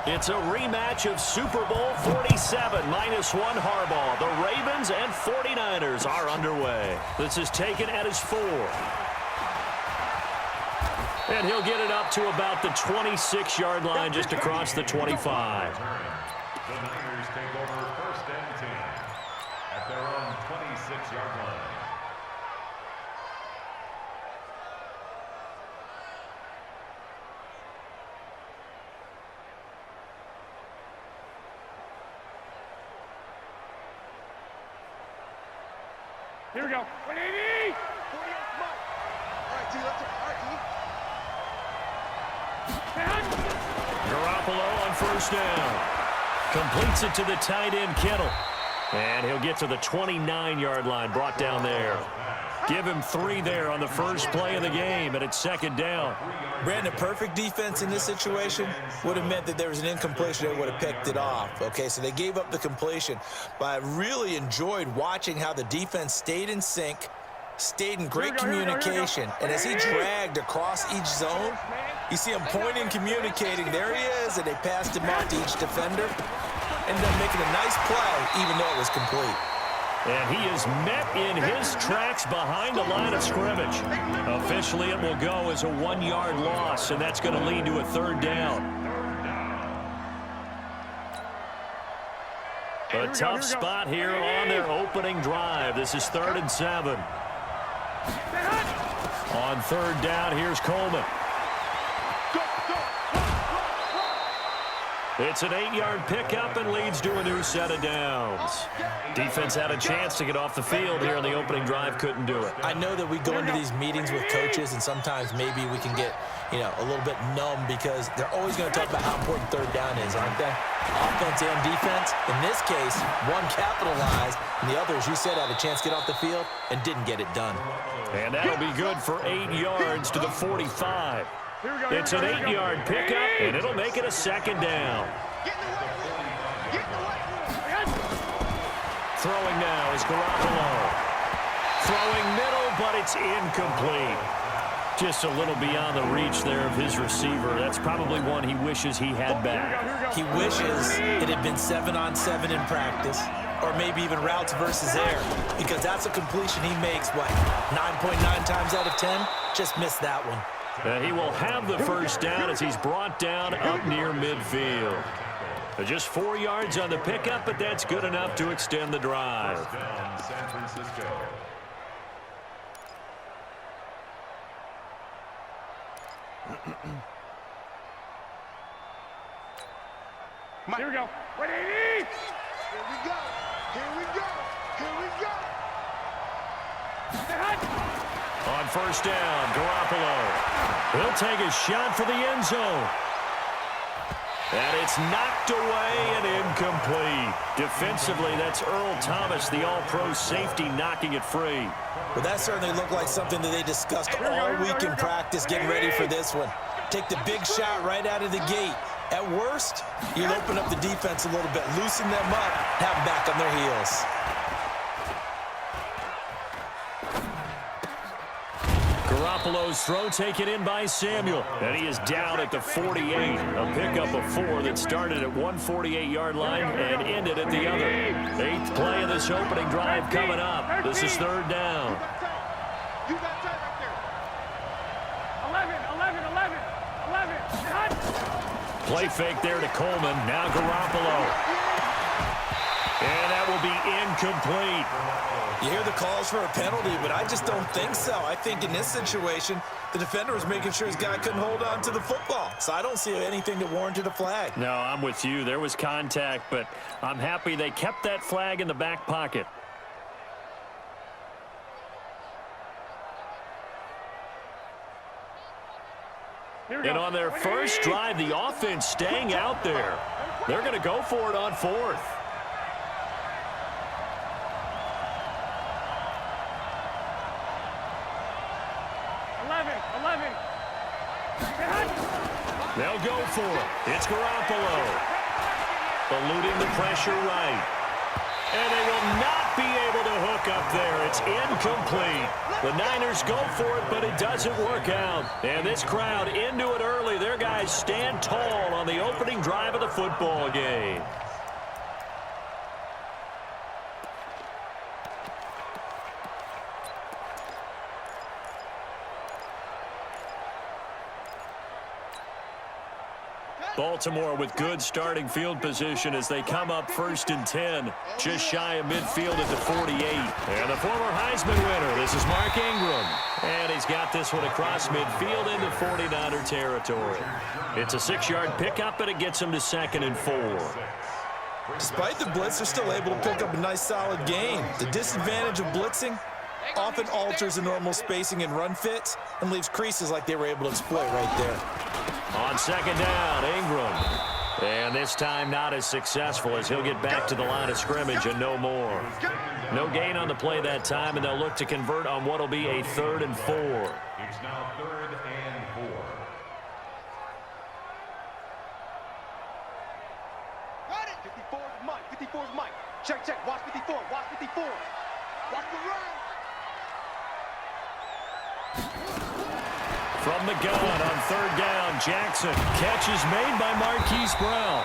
It's a rematch of Super Bowl 47, -1 Harbaugh. The Ravens and 49ers are underway. This is taken at his 4. And he'll get it up to about the 26-yard line, just across the 25. The Niners take over 1st and 10 at their own 26-yard line. Here we go. 180! All right, T, let's go. All right, T. Garoppolo on 1st down. Completes it to the tight end, Kittle. And he'll get to the 29-yard line, brought down there. Give him 3 there on the first play of the game, and it's 2nd down. Brandon, perfect defense in this situation would have meant that there was an incompletion that would have picked it off. Okay, so they gave up the completion, but I really enjoyed watching how the defense stayed in sync, stayed in great communication, and as he dragged across each zone, you see him pointing, communicating. There he is, and they passed him off to each defender. Ended up making a nice play, even though it was complete. And he is met in his tracks behind the line of scrimmage. Officially, it will go as a 1-yard loss, and that's going to lead to a 3rd down. A tough spot here on their opening drive. This is 3rd and 7. On 3rd down, here's Coleman. It's an 8-yard pickup and leads to a new set of downs. Defense had a chance to get off the field here in the opening drive, couldn't do it. I know that we go into these meetings with coaches, and sometimes maybe we can get, a little bit numb because they're always going to talk about how important 3rd down is, aren't they? Offense and defense. In this case, one capitalized, and the other, as you said, had a chance to get off the field and didn't get it done. And that'll be good for 8 yards to the 45. It's an 8-yard pickup, and it'll make it a 2nd down. Throwing now is Garoppolo. Throwing middle, but it's incomplete. Just a little beyond the reach there of his receiver. That's probably one he wishes he had back. He wishes it had been 7-on-7 in practice, or maybe even routes versus air, because that's a completion he makes, 9.9 times out of 10? Just missed that one. And he will have the 1st down as he's brought down up near midfield. Just 4 yards on the pickup, but that's good enough to extend the drive. San Francisco. Here we go. 180! Here we go. Here we go. Here we go. On 1st down, Garoppolo. He'll take a shot for the end zone. And it's knocked away and incomplete. Defensively, that's Earl Thomas, the all-pro safety, knocking it free. Well, that certainly looked like something that they discussed all week in practice, getting ready for this one. Take the big shot right out of the gate. At worst, you'll open up the defense a little bit, loosen them up, have them back on their heels. Garoppolo's throw taken in by Samuel, and he is down at the 48. A pickup of 4 that started at 148-yard line and ended at the other. 8th play of this opening drive coming up. This is 3rd down. You got time right there. 11. Play fake there to Coleman. Now Garoppolo. And that will be incomplete. You hear the calls for a penalty, but I just don't think so. I think in this situation, the defender was making sure his guy couldn't hold on to the football. So I don't see anything that warranted a flag. No, I'm with you. There was contact, but I'm happy they kept that flag in the back pocket. And on their first drive, the offense staying out there. They're going to go for it on 4th. They'll go for it. It's Garoppolo. Eluding the pressure right. And they will not be able to hook up there. It's incomplete. The Niners go for it, but it doesn't work out. And this crowd into it early. Their guys stand tall on the opening drive of the football game. Baltimore with good starting field position as they come up 1st and 10, just shy of midfield at the 48. And the former Heisman winner, this is Mark Ingram. And he's got this one across midfield into 49er territory. It's a 6-yard pickup, and it gets him to 2nd and 4. Despite the blitz, they're still able to pick up a nice, solid gain. The disadvantage of blitzing often alters the normal spacing and run fits and leaves creases like they were able to exploit right there. On 2nd down, Ingram. And this time not as successful as he'll get back to the line of scrimmage and no more. No gain on the play that time, and they'll look to convert on what will be a 3rd and 4. It's now 3rd and 4. Got it. 54 is Mike. 54 is Mike. Check, check. Watch 54. Watch 54. Watch the run. From the gun on 3rd down, Jackson. Catch is made by Marquise Brown.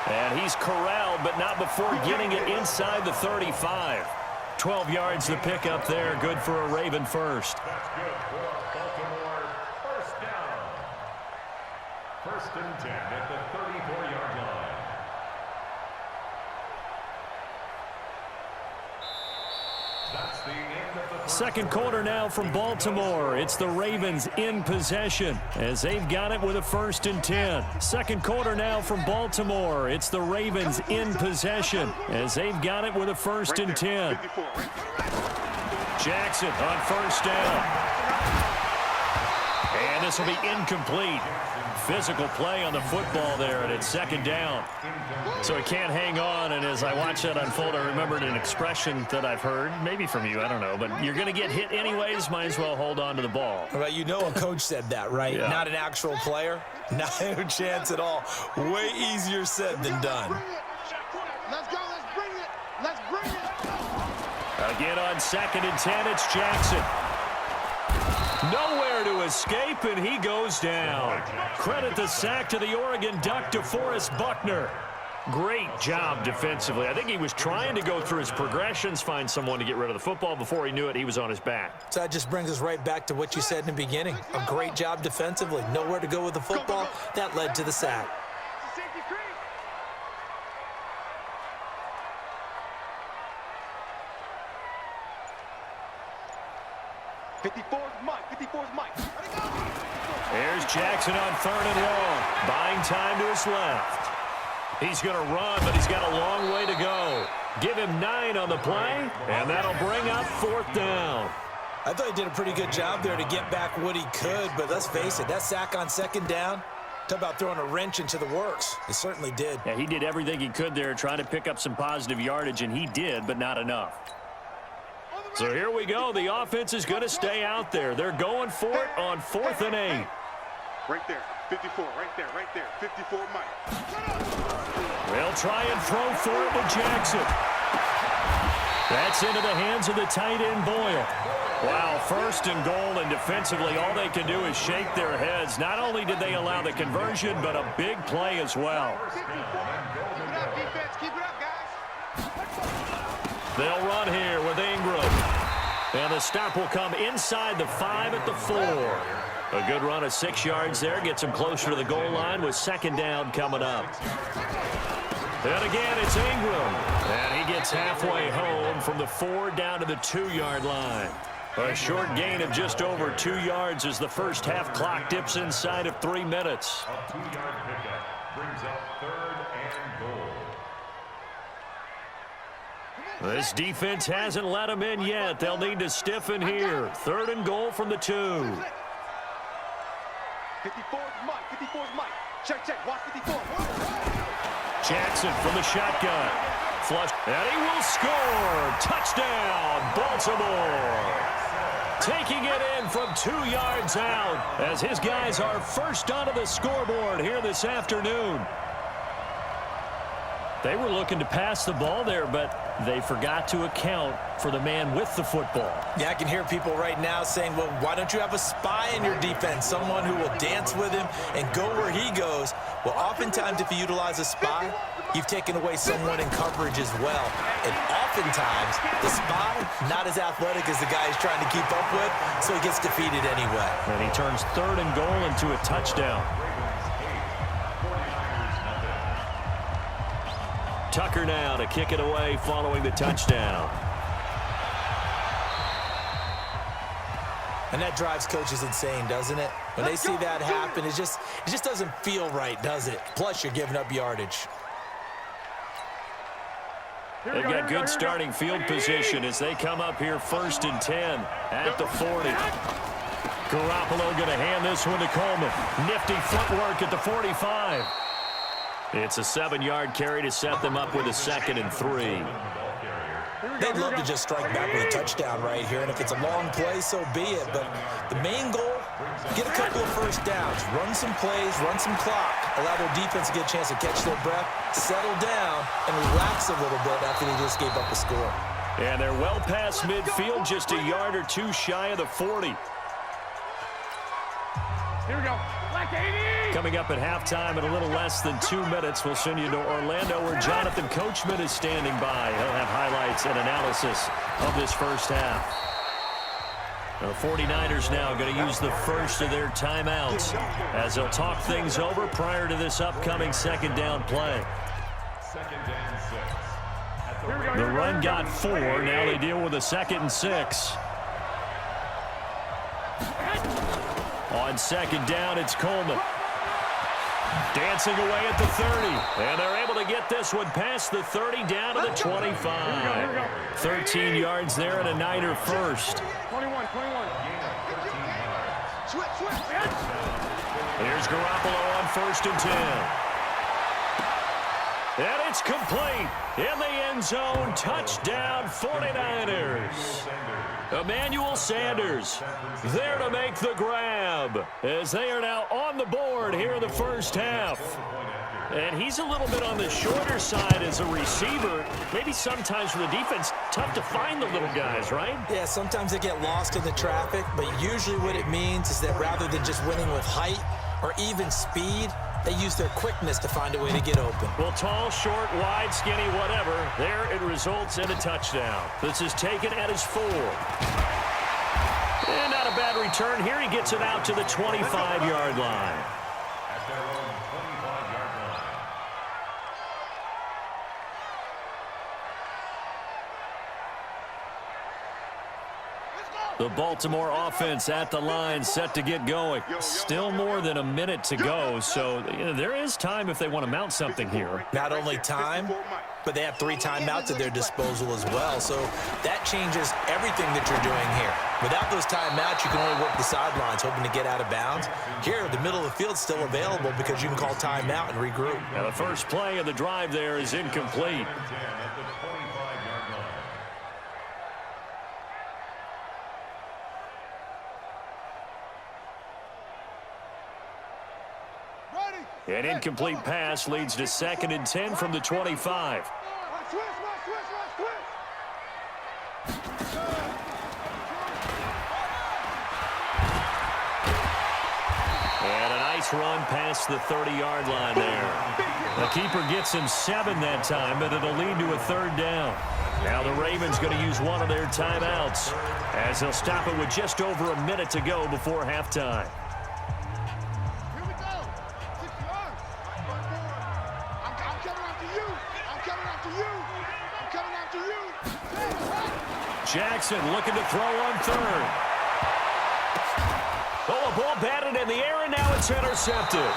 And he's corralled, but not before getting it inside the 35. 12 yards the pickup there. Good for a Raven first. That's good for Baltimore. 1st down. 1st and 10 at the 34-yard line. That's the end of the first. Second quarter now from Baltimore. It's the Ravens in possession as they've got it with a 1st and 10. Second quarter now from Baltimore. It's the Ravens in possession as they've got it with a 1st and 10. Jackson on 1st down. And this will be incomplete. Physical play on the football there, and it's 2nd down. So he can't hang on, and as I watch that unfold, I remembered an expression that I've heard, maybe from you, I don't know, but you're going to get hit anyways, might as well hold on to the ball. Well, you know a coach said that, right? Yeah. Not an actual player. Not a chance at all. Way easier said than done. Let's go. Let's bring it. Let's bring it. Again on 2nd and 10, it's Jackson. Nowhere to escape, and he goes down. Credit the sack to the Oregon Duck, DeForest Buckner. Great job defensively. I think he was trying to go through his progressions, find someone to get rid of the football. Before he knew it, he was on his back. So that just brings us right back to what you said in the beginning. A great job defensively. Nowhere to go with the football. That led to the sack. Safety creep. There's Jackson on 3rd and long. Buying time to his left. He's going to run, but he's got a long way to go. Give him 9 on the play, and that'll bring up 4th down. I thought he did a pretty good job there to get back what he could, but let's face it, that sack on 2nd down, talk about throwing a wrench into the works. It certainly did. Yeah, he did everything he could there, trying to pick up some positive yardage, and he did, but not enough. So here we go. The offense is going to stay out there. They're going for it on 4th and 8. Right there. 54. Right there. Right there. 54, Mike. They'll try and throw for it to Jackson. That's into the hands of the tight end, Boyle. Wow, 1st and goal, and defensively all they can do is shake their heads. Not only did they allow the conversion, but a big play as well. Keep it up, defense. Keep it up, guys. They'll run here with Ingram. And the stop will come inside the 5 at the 4. A good run of 6 yards there. Gets him closer to the goal line with 2nd down coming up. And again, it's Ingram. And he gets halfway home from the 4 down to the 2-yard line. A short gain of just over 2 yards as the first half clock dips inside of 3 minutes. A 2-yard pickup brings up 3rd and goal. This defense hasn't let them in yet. They'll need to stiffen here. 3rd and goal from the 2. 54 is Mike. 54 is Mike. Check, check. Watch 54. Jackson from the shotgun. Flush. And he will score. Touchdown, Baltimore. Taking it in from 2 yards out as his guys are first onto the scoreboard here this afternoon. They were looking to pass the ball there, but they forgot to account for the man with the football. Yeah, I can hear people right now saying, well, why don't you have a spy in your defense, someone who will dance with him and go where he goes? Well, oftentimes if you utilize a spy, you've taken away someone in coverage as well. And oftentimes, the spy, not as athletic as the guy he's trying to keep up with, so he gets defeated anyway. And he turns 3rd and goal into a touchdown. Tucker now to kick it away following the touchdown. And that drives coaches insane, doesn't it? When they see that happen, it just doesn't feel right, does it? Plus, you're giving up yardage. They've got good starting field position as they come up here 1st and 10 at the 40. Garoppolo going to hand this one to Coleman. Nifty footwork at the 45. It's a 7-yard carry to set them up with a 2nd and 3. They'd love to just strike back with a touchdown right here, and if it's a long play, so be it. But the main goal, get a couple of first downs, run some plays, run some clock, allow their defense to get a chance to catch their breath, settle down, and relax a little bit after they just gave up a score. And they're well past midfield, just a yard or two shy of the 40. Here we go. Black 80. Coming up at halftime in a little less than 2 minutes, we'll send you to Orlando where Jonathan Coachman is standing by. He'll have highlights and analysis of this first half. The 49ers now going to use the first of their timeouts as they'll talk things over prior to this upcoming 2nd down play. 2nd and 6. The run got 4. Now they deal with a 2nd and 6. On 2nd down, it's Coleman. Dancing away at the 30. And they're able to get this one past the 30 down to the 25. 13 yards there and a Niner first. 21. Here's Garoppolo on 1st and 10. And it's complete in the end zone. Touchdown 49ers. Emmanuel Sanders there to make the grab as they are now on the board here in the first half. And he's a little bit on the shorter side as a receiver. Maybe sometimes for the defense, tough to find the little guys, right? Yeah, sometimes they get lost in the traffic, but usually what it means is that rather than just winning with height or even speed, they use their quickness to find a way to get open. Well, tall, short, wide, skinny, whatever. There it results in a touchdown. This is taken at his 4. And not a bad return here. He gets it out to the 25-yard line. At their own 25-yard line. The Baltimore offense at the line, set to get going. Still more than a minute to go, so there is time if they want to mount something here. Not only time, but they have 3 timeouts at their disposal as well, so that changes everything that you're doing here. Without those timeouts, you can only work the sidelines, hoping to get out of bounds. Here, the middle of the field's still available because you can call timeout and regroup. Now the first play of the drive there is incomplete. At the 25-yard line. An incomplete pass leads to 2nd and 10 from the 25. And a nice run past the 30-yard line there. The keeper gets him 7 that time, but it'll lead to a 3rd down. Now the Ravens going to use one of their timeouts as they'll stop it with just over a minute to go before halftime. Jackson looking to throw on 3rd. Oh, a ball batted in the air, and now it's intercepted.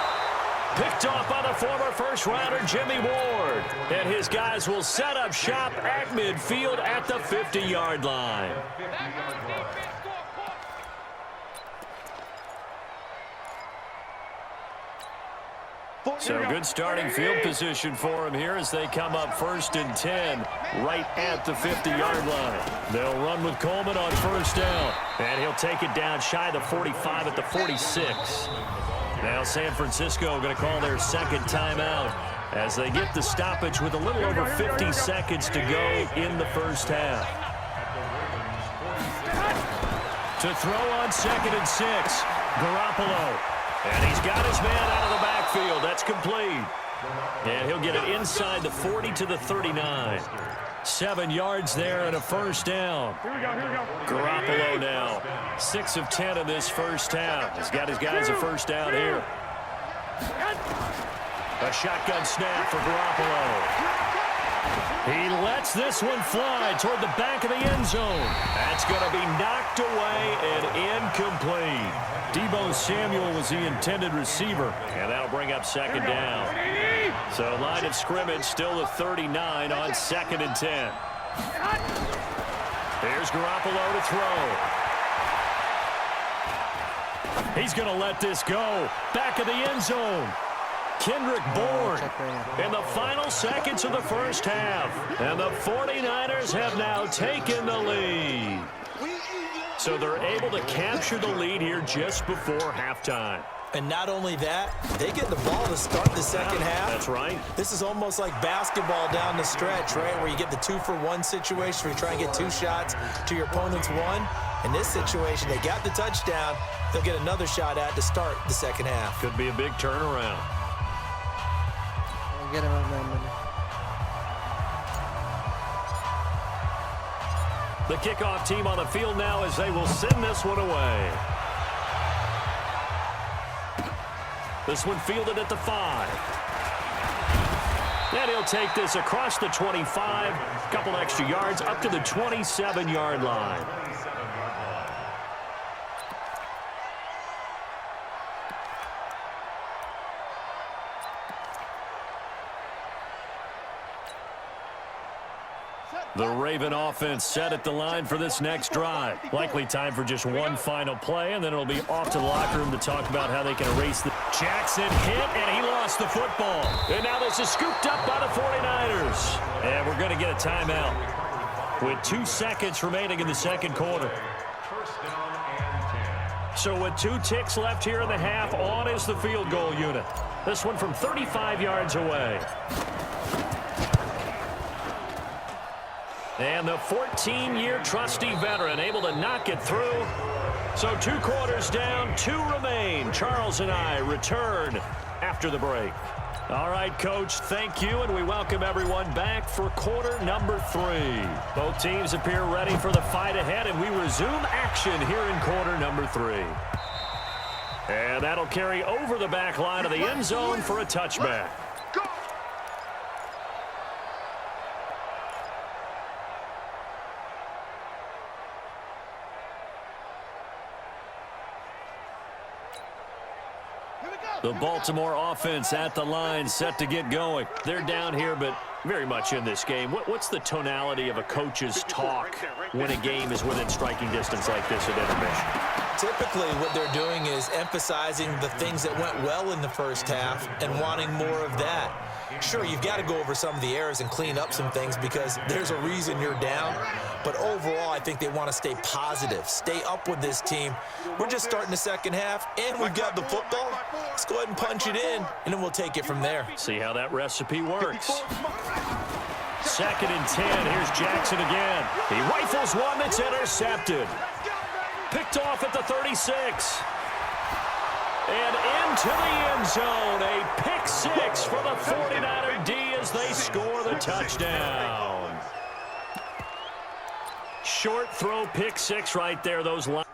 Picked off by the former first-rounder Jimmy Ward. And his guys will set up shop at midfield at the 50-yard line. So good starting field position for him here as they come up 1st and 10 right at the 50-yard line. They'll run with Coleman on 1st down. And he'll take it down shy of the 45 at the 46. Now San Francisco going to call their 2nd timeout as they get the stoppage with a little over 50 seconds to go in the first half. To throw on 2nd and 6, Garoppolo. And he's got his man out of the backfield. That's complete. And he'll get it inside the 40 to the 39. 7 yards there and a first down. Here we go. Garoppolo now, 6 of 10 in this first half. He's got his guys a first down here. A shotgun snap for Garoppolo. He lets this one fly toward the back of the end zone. That's going to be knocked away and incomplete. Deebo Samuel was the intended receiver, and that'll bring up 2nd down. So line of scrimmage still the 39 on 2nd and 10. Here's Garoppolo to throw. He's going to let this go. Back of the end zone. Kendrick Bourne in the final seconds of the first half. And the 49ers have now taken the lead. So they're able to capture the lead here just before halftime. And not only that, they get the ball to start the second half. That's right. This is almost like basketball down the stretch, right, where you get the 2-for-1 situation where you try and get 2 shots to your opponent's 1. In this situation, they got the touchdown. They'll get another shot at to start the second half. Could be a big turnaround. Get him out, man. The kickoff team on the field now as they will send this one away. This one fielded at the 5. And he'll take this across the 25. A couple extra yards up to the 27-yard line. The Raven offense set at the line for this next drive. Likely time for just one final play, and then it'll be off to the locker room to talk about how they can erase the... Jackson hit, and he lost the football. And now this is scooped up by the 49ers. And we're going to get a timeout with 2 seconds remaining in the second quarter. So with 2 ticks left here in the half, on is the field goal unit. This one from 35 yards away. And the 14-year trusty veteran able to knock it through. So 2 quarters down, 2 remain. Charles and I return after the break. All right, Coach, thank you, and we welcome everyone back for quarter number 3. Both teams appear ready for the fight ahead, and we resume action here in quarter number 3. And that'll carry over the back line of the end zone for a touchback. The Baltimore offense at the line, set to get going. They're down here, but very much in this game. What's the tonality of a coach's talk when a game is within striking distance like this at intermission? Typically, what they're doing is emphasizing the things that went well in the first half and wanting more of that. Sure, you've got to go over some of the errors and clean up some things because there's a reason you're down. But overall, I think they want to stay positive, stay up with this team. We're just starting the second half, and we've got the football. Let's go ahead and punch it in, and then we'll take it from there. See how that recipe works. 2nd and 10. Here's Jackson again. He rifles one that's intercepted. Picked off at the 36. And into the end zone. A pick 6 for the 49er D as they score the touchdown. Short throw, pick 6 right there. Those lines.